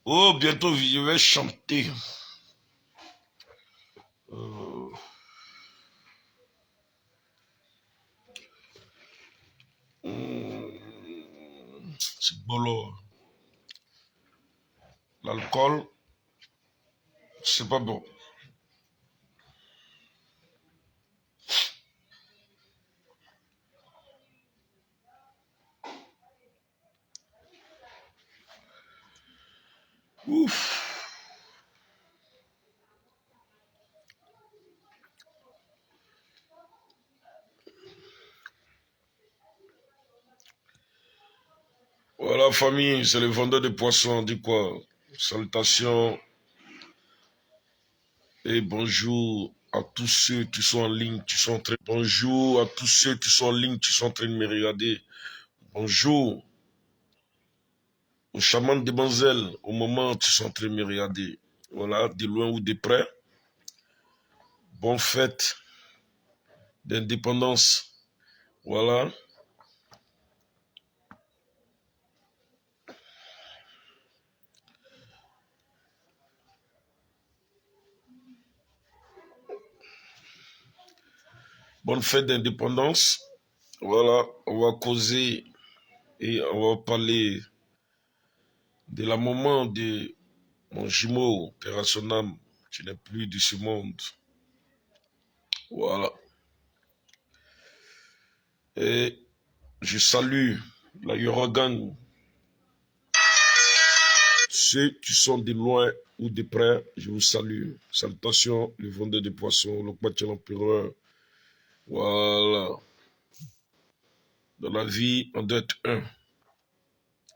Oh, bientôt je vais chanter. Euh, c'est bolo. L'alcool, c'est pas bon. Ouf. Voilà, famille, c'est le vendeur de poissons. On dit quoi? Salutations et bonjour à tous ceux qui sont en ligne, qui sont en train. Bonjour à tous ceux qui sont en ligne, qui sont en train de me regarder. Bonjour aux chamans de Banzel, au moment où tu sont en train de me regarder. Voilà, de loin ou de près. Bonne fête d'indépendance. Voilà. Bonne fête d'indépendance. Voilà, on va causer et on va parler de la maman de mon jumeau, père à son âme, qui n'est plus de ce monde. Voilà. Et je salue la Yorogan, ceux qui sont de loin ou de près, je vous salue. Salutations, le vendeur de poissons, le Kmathiel l'empereur. Voilà. Dans la vie, on doit être un.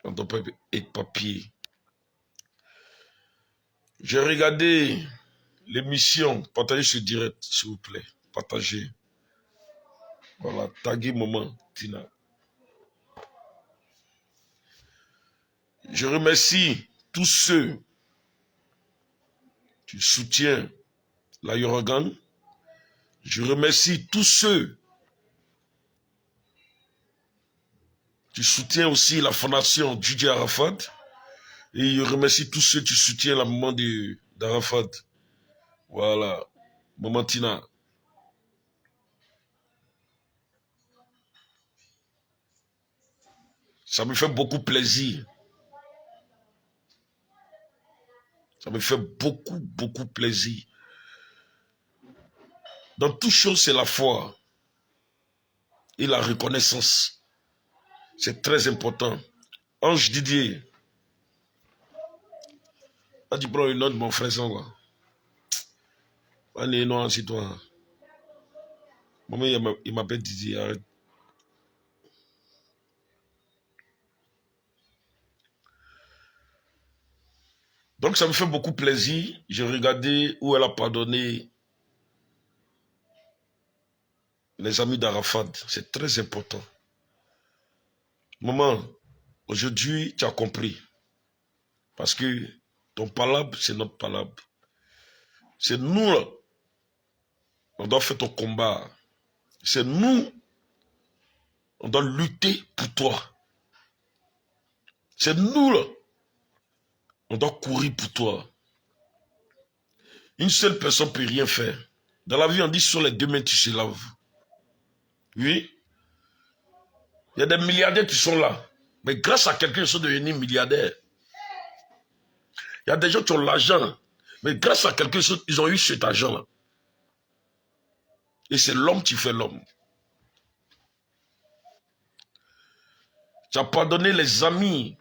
On ne doit pas être papier. J'ai regardé l'émission. Partagez ce direct, s'il vous plaît. Partagez. Voilà. Taguez maman, Tina. Je remercie tous ceux qui soutiennent la Yorogan. Je remercie tous ceux qui soutiennent aussi la fondation Didier Arafat. Et je remercie tous ceux qui soutiennent la maman d'Arafat. Voilà. Maman Tina. Ça me fait beaucoup plaisir. Ça me fait beaucoup, beaucoup plaisir. Dans toute chose, c'est la foi et la reconnaissance. C'est très important. Ange Didier, ah, tu prends une note, mon frère, ça, quoi. Allez, non, c'est toi. Maman, il m'appelle Didier, arrête. Donc, ça me fait beaucoup plaisir. J'ai regardé où elle a pardonné les amis d'Arafat. C'est très important. Maman, aujourd'hui, tu as compris. Parce que ton palabre, c'est notre palabre. C'est nous, là. On doit faire ton combat. C'est nous. On doit lutter pour toi. C'est nous, là. On doit courir pour toi. Une seule personne ne peut rien faire. Dans la vie, on dit sur les deux mains, tu se laves. Oui. Il y a des milliardaires qui sont là. Mais grâce à quelqu'un, ils sont devenus milliardaires. Il y a des gens qui ont l'argent. Mais grâce à quelqu'un, ils ont eu cet argent-là. Et c'est l'homme qui fait l'homme. Tu as pardonné les amis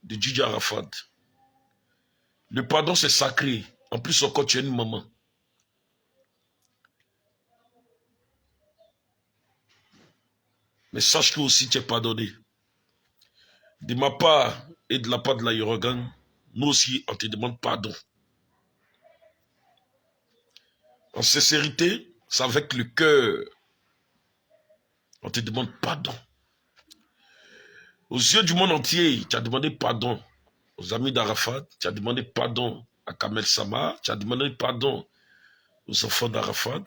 de Didier Arafat. Le pardon, c'est sacré. En plus, encore, tu es une maman. Mais sache que aussi tu es pardonné. De ma part et de la part de la Yorogan, nous aussi, on te demande pardon. En sincérité, c'est avec le cœur. On te demande pardon. Aux yeux du monde entier, tu as demandé pardon aux amis d'Arafat, tu as demandé pardon à Kamel Sama, tu as demandé pardon aux enfants d'Arafat.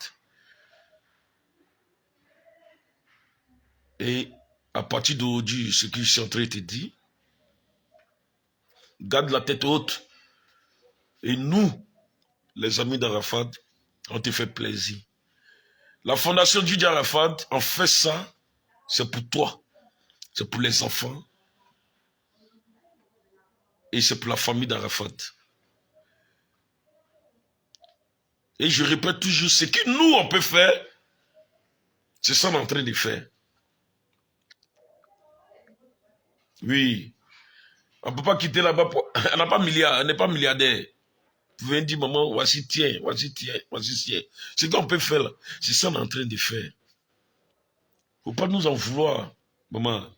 Et à partir d'aujourd'hui, ce que je suis en train de te dire, garde la tête haute. Et nous, les amis d'Arafat, on te fait plaisir. La fondation Didier Arafat, on fait ça, c'est pour toi, c'est pour les enfants et c'est pour la famille d'Arafat. Et je répète toujours, ce que nous, on peut faire, c'est ça qu'on est en train de faire. Oui. On ne peut pas quitter là-bas. Elle n'a pas milliard, elle n'est pas milliardaire. Vous venez dire, maman, voici tiens, voici tiens, voici tiens. Ce qu'on peut faire là, c'est ça qu'on est en train de faire. Il ne faut pas nous en vouloir, maman.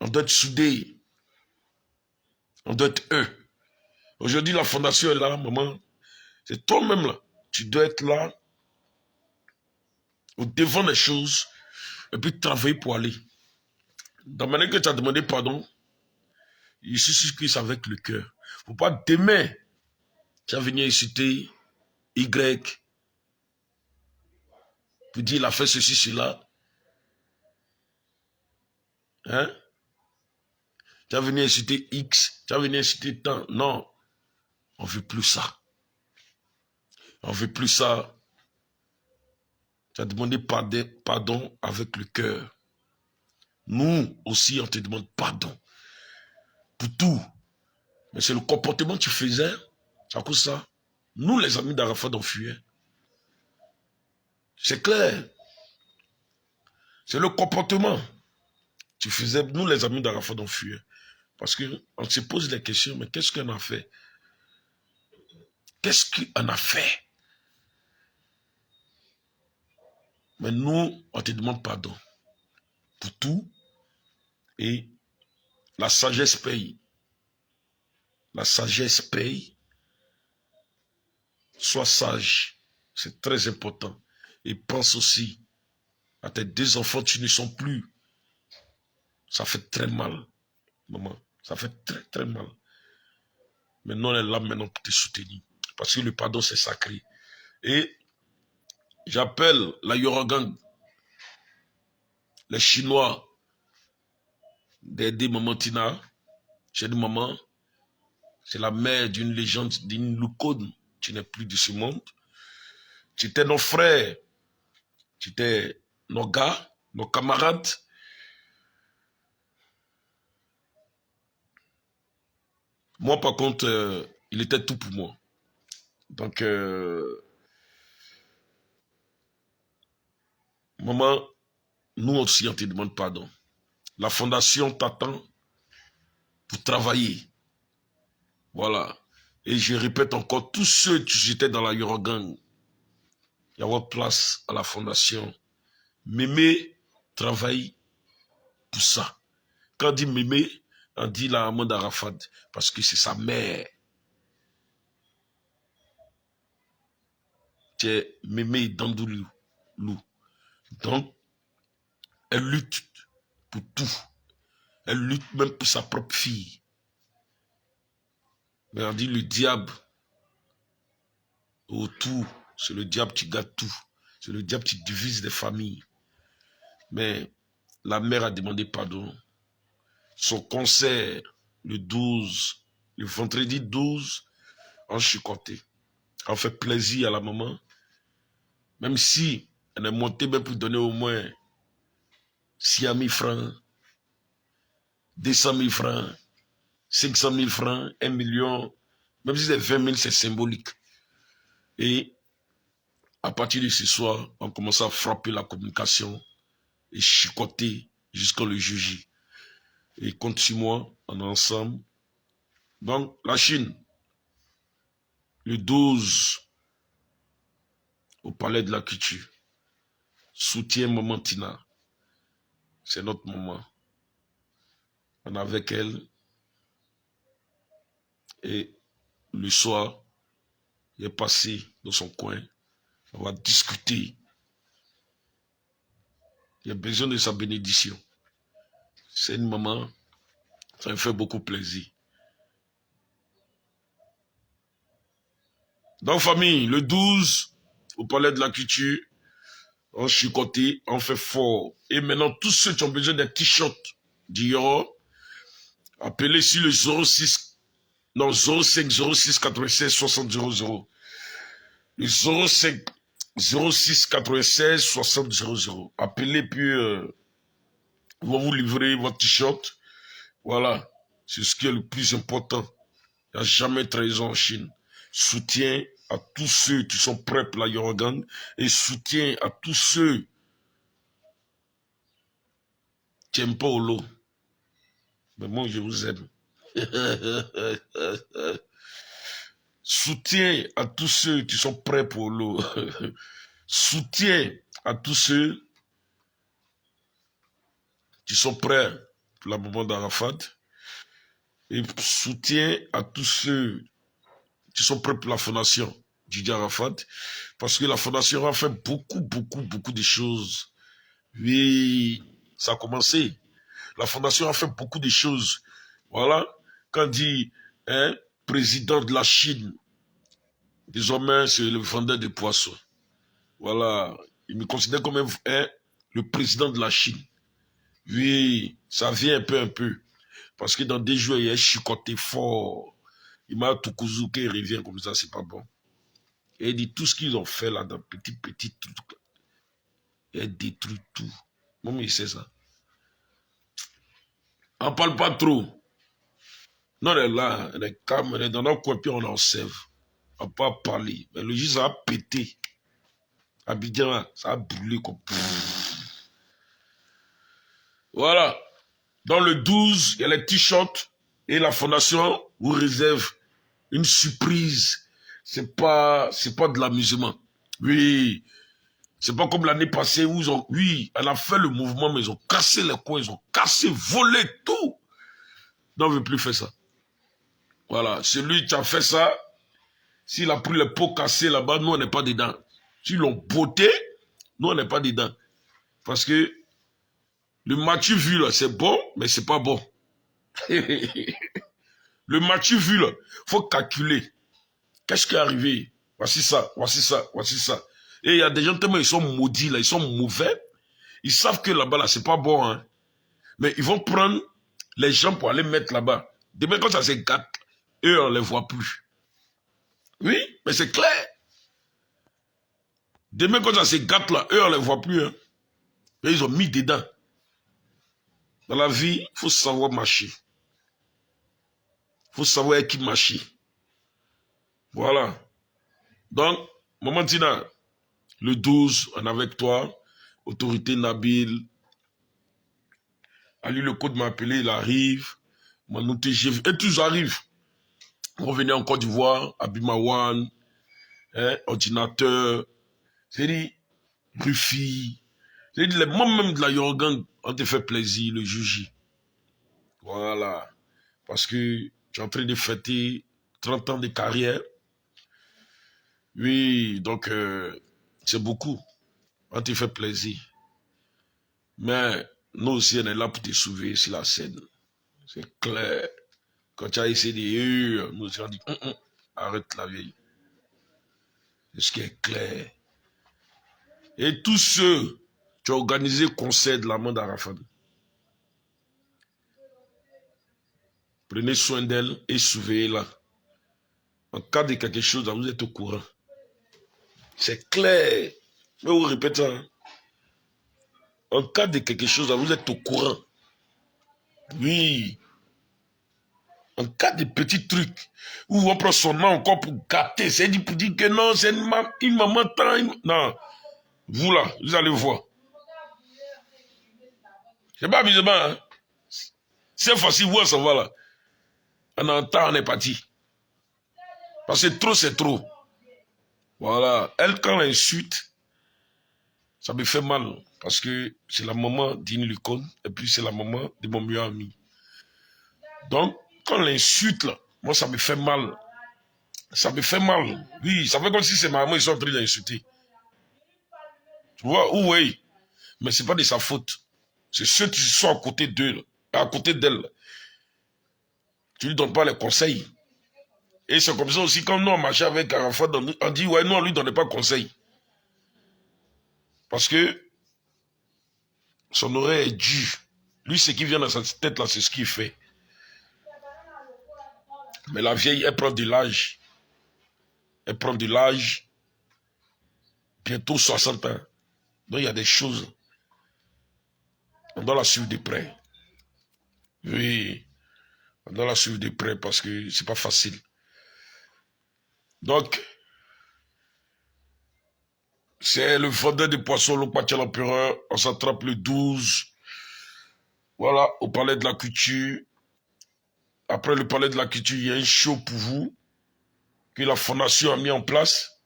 On doit être soudés. On doit être eux. Aujourd'hui, la fondation est là, maman. C'est toi-même là. Tu dois être là, au devant des choses, et puis travailler pour aller. Dans la manière que tu as demandé pardon, il suffit que c'est avec le cœur. Il ne faut pas demain, tu vas venir insulter Y, pour dire il a fait ceci, cela. Hein? Tu vas venir insulter X, tu vas venir insulter tant. Non, on ne veut plus ça. On ne veut plus ça. Tu as demandé pardon avec le cœur. Nous aussi, on te demande pardon pour tout. Mais c'est le comportement que tu faisais. C'est à cause de ça. Nous, les amis d'Arafat, on fuyait. C'est clair. C'est le comportement. Tu faisais, nous, les amis d'Arafat, on fuyait. Parce qu'on se pose des questions, mais qu'est-ce qu'on a fait? Qu'est-ce qu'on a fait? Mais nous, on te demande pardon pour tout. Et la sagesse paye. La sagesse paye. Sois sage. C'est très important. Et pense aussi à tes deux enfants, tu ne sont plus. Ça fait très mal, maman. Ça fait très, très mal. Mais nous, on est là maintenant pour te soutenir. Parce que le pardon, c'est sacré. Et j'appelle la Yoragang, les Chinois, d'aider Maman Tina. J'ai dit, maman, c'est la mère d'une légende, d'une Lukone. Tu n'es plus de ce monde. Tu étais nos frères. Tu étais nos gars, nos camarades. Moi, par contre, il était tout pour moi. Donc, maman, nous aussi, on te demande pardon. La fondation t'attend pour travailler. Voilà. Et je répète encore, tous ceux qui étaient dans la Yoragang, il y a votre place à la fondation. Mémé travaille pour ça. Quand on dit Mémé, on dit la maman d'Arafat, parce que c'est sa mère. C'est Mémé Dandoulou. Donc, elle lutte pour tout. Elle lutte même pour sa propre fille. Mais on dit le diable, autour, c'est le diable qui gâte tout. C'est le diable qui divise les familles. Mais la mère a demandé pardon. Son concert, le vendredi 12, en chicoté. On fait plaisir à la maman. Même si elle est montée même pour donner au moins 6 000 francs, 200 000 francs, 500 000 francs, 1 million, même si c'est 20 000, c'est symbolique. Et à partir de ce soir, on commence à frapper la communication et chicoter jusqu'au le juge. Et compte sur moi, on est ensemble. Donc, la Chine, le 12, au Palais de la Culture, soutient Maman Tina. C'est notre maman. On est avec elle. Et le soir, il est passé dans son coin. On va discuter. Il a besoin de sa bénédiction. C'est une maman, ça me fait beaucoup plaisir. Donc, famille, le 12, au Palais de la Culture, on chicoté, on fait fort. Et maintenant, tous ceux qui ont besoin d'un t-shirt Dior, Appelez sur le 06, non, 05 06 96 60 00. Le 05 06 96 60 00. Appelez, puis ils vont vous livrer votre t-shirt. Voilà, c'est ce qui est le plus important. Il n'y a jamais de trahison en Chine. Soutien à tous ceux qui sont prêts pour la Yorugan et soutien à tous ceux qui n'aiment pas Olo. Mais moi, je vous aime. Soutien à tous ceux qui sont prêts pour Olo. Soutien à tous ceux qui sont prêts pour la maman d'Arafat. Et soutien à tous ceux qui sont prêts pour la fondation Didier Arafat. Parce que la fondation a fait beaucoup de choses. Oui, ça a commencé. La fondation a fait beaucoup de choses. Voilà. Quand on dit président de la Chine, désormais c'est le vendeur de poissons. Voilà. Il me considère comme le président de la Chine. Oui, ça vient un peu. Parce que dans des jours, il a chicoté fort. Il m'a tout Tukuzuke, il revient comme ça, c'est pas bon. Et il dit tout ce qu'ils ont fait là, dans petit truc. Il détruit tout. Moi, mais il sait ça. On ne parle pas trop. Non, on est là, on est calme, on est dans notre coin, puis on en sève. On ne peut pas parler. Mais le jour, ça a pété. Abidjan, ça a brûlé comme... Voilà. Dans le 12, il y a les t-shirts et la fondation vous réserve une surprise. C'est pas de l'amusement. Oui. C'est pas comme l'année passée où ils ont... Oui, elle a fait le mouvement, mais ils ont cassé les coins, ils ont cassé, volé tout. Non, on ne veut plus faire ça. Voilà. Celui qui a fait ça, s'il a pris les pots cassés là-bas, nous, on n'est pas dedans. S'ils l'ont botté, nous, on n'est pas dedans. Parce que le match vu, là, c'est bon, mais c'est pas bon. Le match vu, là, faut calculer. Qu'est-ce qui est arrivé? Voici ça, voici ça, voici ça. Et il y a des gens tellement ils sont maudits, là, ils sont mauvais. Ils savent que là-bas, là, c'est pas bon, hein. Mais ils vont prendre les gens pour aller mettre là-bas. Demain, quand ça se gâte, eux, on ne les voit plus. Oui, mais c'est clair. Demain, quand ça se gâte là, eux, on ne les voit plus. Hein. Et ils ont mis dedans. Dans la vie, il faut savoir marcher. Il faut savoir avec qui marcher. Voilà. Donc, Maman Tina, le 12, on est avec toi. Autorité Nabil. Ali, le code m'a appelé, il arrive. Manou TGV. Et tous arrivent. Revenez en Côte d'Ivoire, Abimawan, ordinateur. C'est-à-dire, Rufi. C'est-à-dire, les membres même de la Yorgan ont te fait plaisir, le juge. Voilà. Parce que tu es en train de fêter 30 ans de carrière. Oui, donc c'est beaucoup. On te fait plaisir. Mais nous aussi, on est là pour te sauver sur la scène. C'est clair. Quand tu as essayé de nous aussi, on dit arrête la vieille. C'est ce qui est clair. Et tous ceux qui ont organisé le concert de la main d'Arafat, prenez soin d'elle et surveillez-la. En cas de quelque chose, vous êtes au courant. C'est clair. Mais vous répétez, hein? En cas de quelque chose, vous êtes au courant. Oui. En cas de petits trucs, où on prend son nom encore pour gâter, c'est dit pour dire que non, c'est une maman tant. Non. Vous là, vous allez voir. C'est pas amusement, hein? C'est facile, vous, ça va là. On entend, on est parti. Parce que trop, c'est trop. Voilà. Elle, quand elle insulte, ça me fait mal. Parce que c'est la maman d'Ini Lucon, et puis c'est la maman de mon meilleur ami. Donc, quand elle insulte, là, moi, ça me fait mal. Ça me fait mal. Oui, ça fait comme si c'est ma maman, ils sont en train d'insulter. Tu vois, oui. Mais c'est pas de sa faute. C'est ceux qui sont à côté d'eux, à côté d'elle. Tu lui donnes pas les conseils. Et c'est comme ça aussi, quand nous on marchait avec Arafat, on dit, ouais, nous on lui donnait pas conseil. Parce que son oreille est dure. Lui, ce qui vient dans sa tête là, c'est ce qu'il fait. Mais la vieille, elle prend de l'âge. Elle prend de l'âge. Bientôt 60 ans. Donc il y a des choses. On doit la suivre de près. Oui. On doit la suivre de près parce que c'est pas facile. Donc, c'est le vendeur de poissons, le Patia l'Empereur. On s'attrape le 12. Voilà, au Palais de la Culture. Après le Palais de la Culture, il y a un show pour vous que la Fondation a mis en place.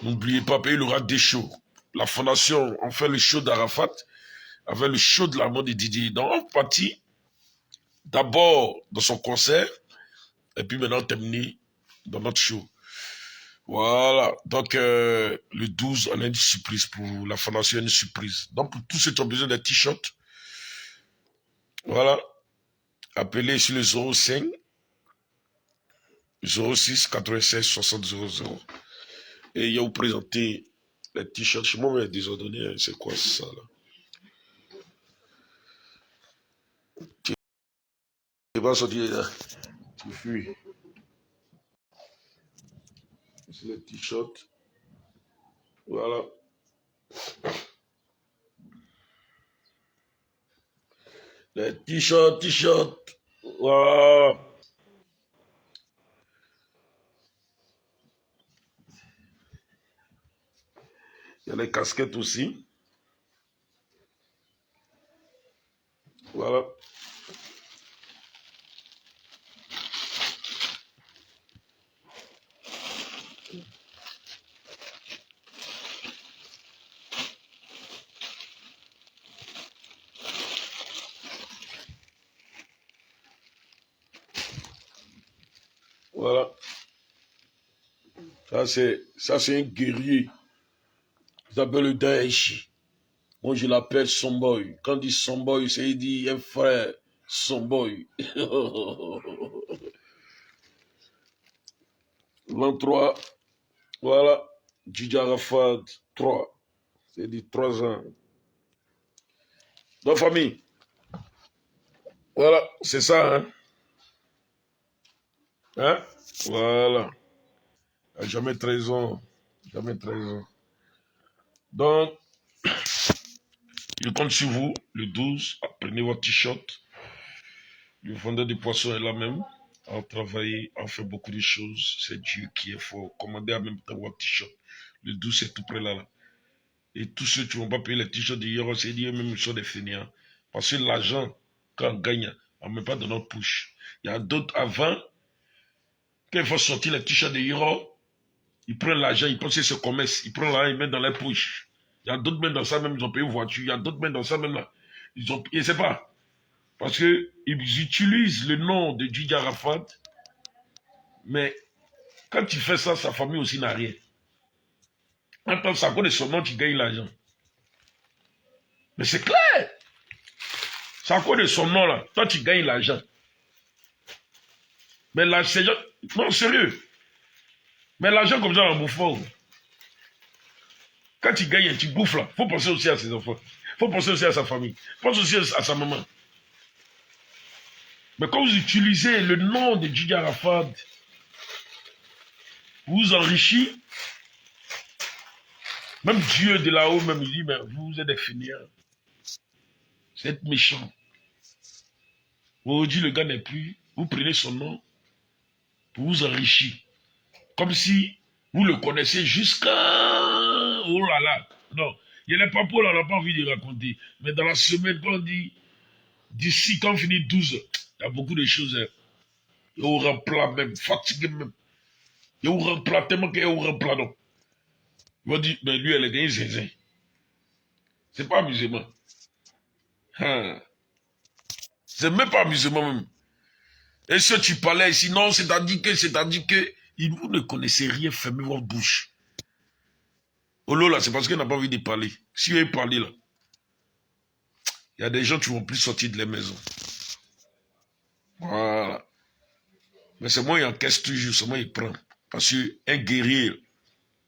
N'oubliez pas, il y aura des shows. La Fondation, on fait le show d'Arafat avec le show de la mort de Didier. Donc, on partit d'abord dans son concert et puis maintenant terminé dans notre show. Voilà. Donc, le 12, on a une surprise pour la Fondation, une surprise. Donc, pour tous ceux qui ont besoin d'un t-shirt, voilà. Appelez sur le 05 06 96 60 00. Et il y a vous présenter les t-shirts. Chez moi, mais désordonné, c'est quoi ça là? Tu vas sortir là. Tu fuis. C'est les t-shirts. Voilà. Les t-shirts. Voilà. Il y a les casquettes aussi. Voilà. Voilà. Ça, c'est un guerrier. Il s'appelle le Daesh. Moi, je l'appelle Somboy. Quand on dit Somboy, c'est il dit un frère Somboy. 23. Voilà. Djidja Arafat, 3. C'est dit 3 ans. Donc, famille. Voilà, c'est ça, hein. Hein? Voilà. Jamais 13 ans. Jamais 13 ans. Donc, je compte sur vous, le 12. Prenez votre t-shirt. Le vendeur de poissons est là même. On travaille, on fait beaucoup de choses. C'est Dieu qui est fort. Commandez en même temps votre t-shirt. Le 12, c'est tout près là. Et tous ceux qui ne vont pas payer les t-shirts de Yoro, c'est dire même ils sont des fainéants. Parce que l'argent, quand on gagne, on ne met pas dans notre poche. Il y a d'autres avant, quand il faut sortir les t-shirts de Yoro, ils prennent l'argent, ils pensent que c'est commerce. Ils prennent l'argent, ils mettent dans les poches. Il y a d'autres même dans ça même, ils ont payé une voiture. Il y a d'autres même dans ça même là. Ils ont payé, c'est pas. Parce qu'ils utilisent le nom de Djidja Arafat, mais quand il fait ça, sa famille aussi n'a rien. Maintenant, c'est à cause de son nom qu'il gagne l'argent. Mais c'est clair. C'est à cause de son nom là. Toi, tu gagnes l'argent. Mais l'argent, non, sérieux. Mais l'argent comme ça, on en bouffe pas. Quand tu gagnes, tu bouffes là. Il faut penser aussi à ses enfants. Il faut penser aussi à sa famille. Pense aussi à sa maman. Mais quand vous utilisez le nom de Djidja Arafat, vous vous enrichissez. Même Dieu de là-haut, même il dit, mais vous êtes des fainéants. Vous êtes méchants. Aujourd'hui, le gars n'est plus. Vous prenez son nom pour vous enrichir. Comme si vous le connaissez jusqu'à... Oh là là. Non. Il y a les papos là, on n'a pas envie de raconter. Mais dans la semaine, quand on dit, d'ici, quand on finit 12, il y a beaucoup de choses. Hein. Il y a un plat même, fatigué même. Il y a un plat tellement qu'il y a un plat, non. Ils vont dire, mais lui, elle a gagné zinzin. C'est pas amusement. Hein. C'est même pas amusement même. Et si tu parlais ici, non, c'est-à-dire que, vous ne connaissez rien, fermez votre bouche. Olo là, c'est parce qu'elle n'a pas envie de parler. Si elle parlait là, il y a des gens qui ne vont plus sortir de la maison. Voilà. Mais c'est moi qui encaisse toujours, c'est moi qui prend. Parce qu'un guerrier,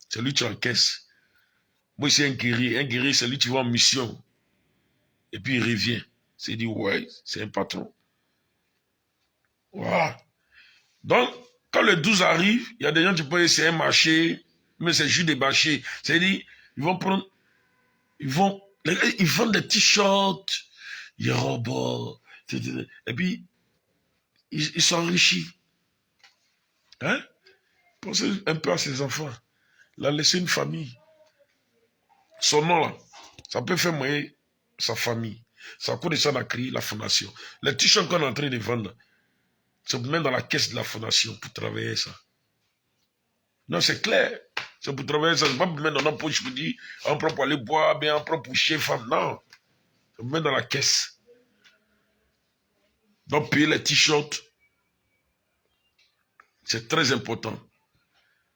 c'est lui qui encaisse. Moi, c'est un guerrier, c'est lui qui va en mission. Et puis il revient. C'est dit, ouais, c'est un patron. Voilà. Donc, quand le 12 arrive, il y a des gens qui peuvent essayer un marché, mais c'est juste des marchés. C'est-à-dire, ils vont prendre, ils vendent des t-shirts, des robots, et puis, ils s'enrichissent. Hein? Pensez un peu à ses enfants. Il a laissé une famille. Son nom, là, ça peut faire moyen sa famille. C'est à cause de ça qu'on a créé la fondation. Les t-shirts qu'on est en train de vendre, c'est pour mettre dans la caisse de la fondation pour travailler ça. Non, c'est clair. C'est pour travailler ça. C'est pas pour mettre dans notre poche pour dire, on prend pour aller boire, bien, on prend pour chier femme. Non. C'est pour mettre dans la caisse. Donc, payer les t-shirts, c'est très important.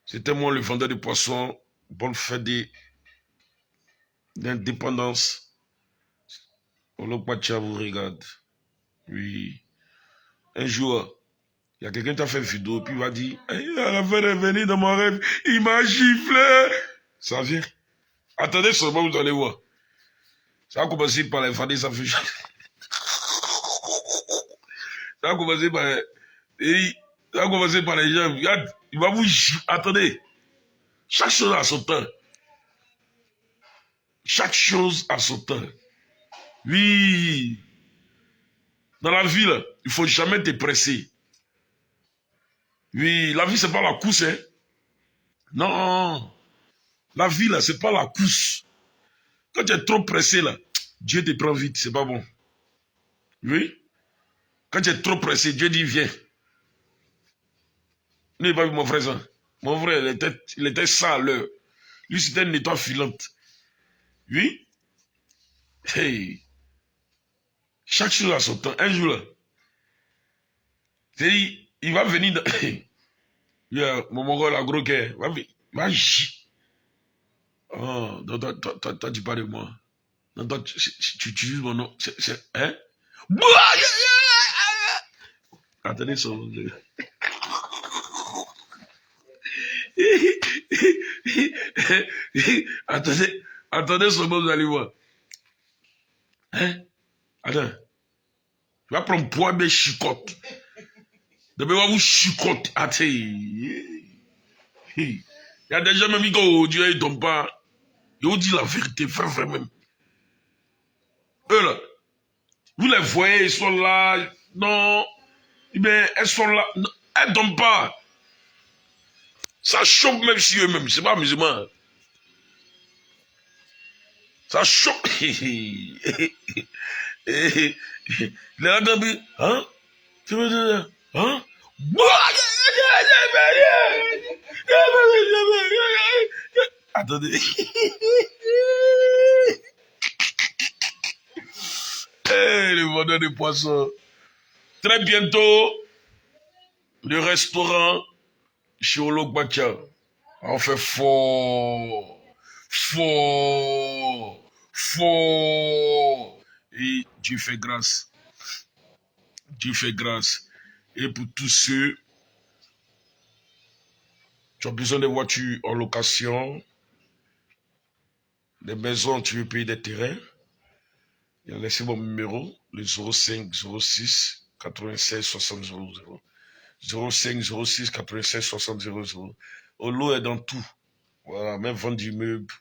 C'était moi le vendeur de poissons. Bonne fête d'indépendance. Olokpacha vous regarde. Oui. Un jour, il y a quelqu'un qui a fait une vidéo, puis il va dire, hey, à la fin de venir dans mon rêve, il m'a giflé. Ça vient. Attendez seulement, vous allez voir. Ça a commencé par les fadés, ça fait... Ça a commencé par les gens. Regarde, il va vous gifler. Attendez. Chaque chose a son temps. Chaque chose a son temps. Oui. Dans la vie, là, il ne faut jamais te presser. Oui, la vie, c'est pas la course, hein. Non. La vie, là, c'est pas la course. Quand tu es trop pressé, là, Dieu te prend vite, c'est pas bon. Oui. Quand tu es trop pressé, Dieu dit, viens. Vous n'avez pas vu mon frère, ça? Mon frère, il était ça à l'heure. Lui, c'était une étoile filante. Oui. Hey. Chaque chose a son temps. Un jour, là, il va venir dans... Yeah, mon mongol, la gros cœur, va oh, toi, tu parles de moi. Non, toi, tu utilises mon nom. Hein? Attendez son nom. Attendez son nom, vous allez voir. Hein? Attends. Tu vas prendre poids de chicotte. De bien, vous chicotte. Attends. Il y a des gens même qui disent, Dieu, ils ne tombent pas. Ils vous disent la vérité, frère même. Eux là, vous les voyez, ils sont là. Non. Eh bien, elles sont là. Non, elles ne tombent pas. Ça choque même si eux-mêmes. C'est pas musulman. Ça choque. Les Agambis, hein? Tu veux dire, hein? Attendez. Hey, le vendeur de poissons. Très bientôt, le restaurant chez Olokbacha. On fait fort. Et Dieu fait grâce. Dieu fait grâce. Et pour tous ceux qui ont besoin de voitures en location, des maisons, tu veux payer des terrains, il a laissé mon numéro, le 05 06 96 60 00. 05 06 96 60 00. Olo est dans tout. Voilà, même vendre du meuble.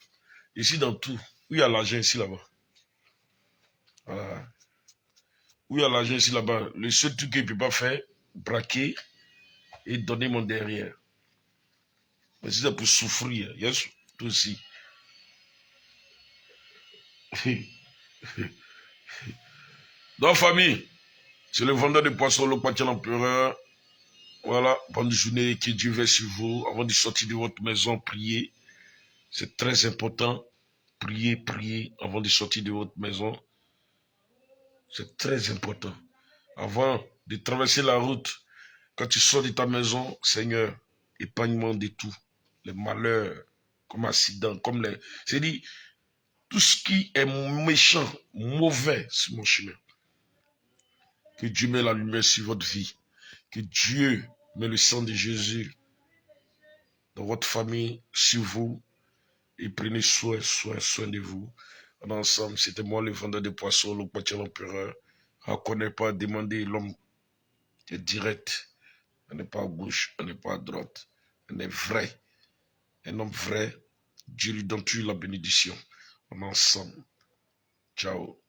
Ici, dans tout. Où il y a l'argent ici, là-bas. Voilà. Où il y a l'argent ici, là-bas. Le seul truc qu'il ne peut pas faire, braquer et donner mon derrière. Mais si c'est pour souffrir, yes, toi aussi. Donc, famille, c'est le vendeur de poissons, le Patia l'empereur. Voilà, bonne journée, que Dieu veille sur vous. Avant de sortir de votre maison, priez. C'est très important. Priez, priez avant de sortir de votre maison. C'est très important. Avant de traverser la route, quand tu sors de ta maison, Seigneur, épargne-moi de tout. Les malheurs, comme accident, comme les... C'est-à-dire, tout ce qui est méchant, mauvais sur mon chemin. Que Dieu met la lumière sur votre vie. Que Dieu met le sang de Jésus dans votre famille, sur vous. Et prenez soin de vous. En ensemble, c'était moi le vendeur de poissons, le Patia l'empereur. Ne connaît pas, demandez l'homme est direct. Elle n'est pas à gauche, elle n'est pas à droite. Elle est vraie. Un homme vrai, Dieu lui donne toujours la bénédiction. On est ensemble. Ciao.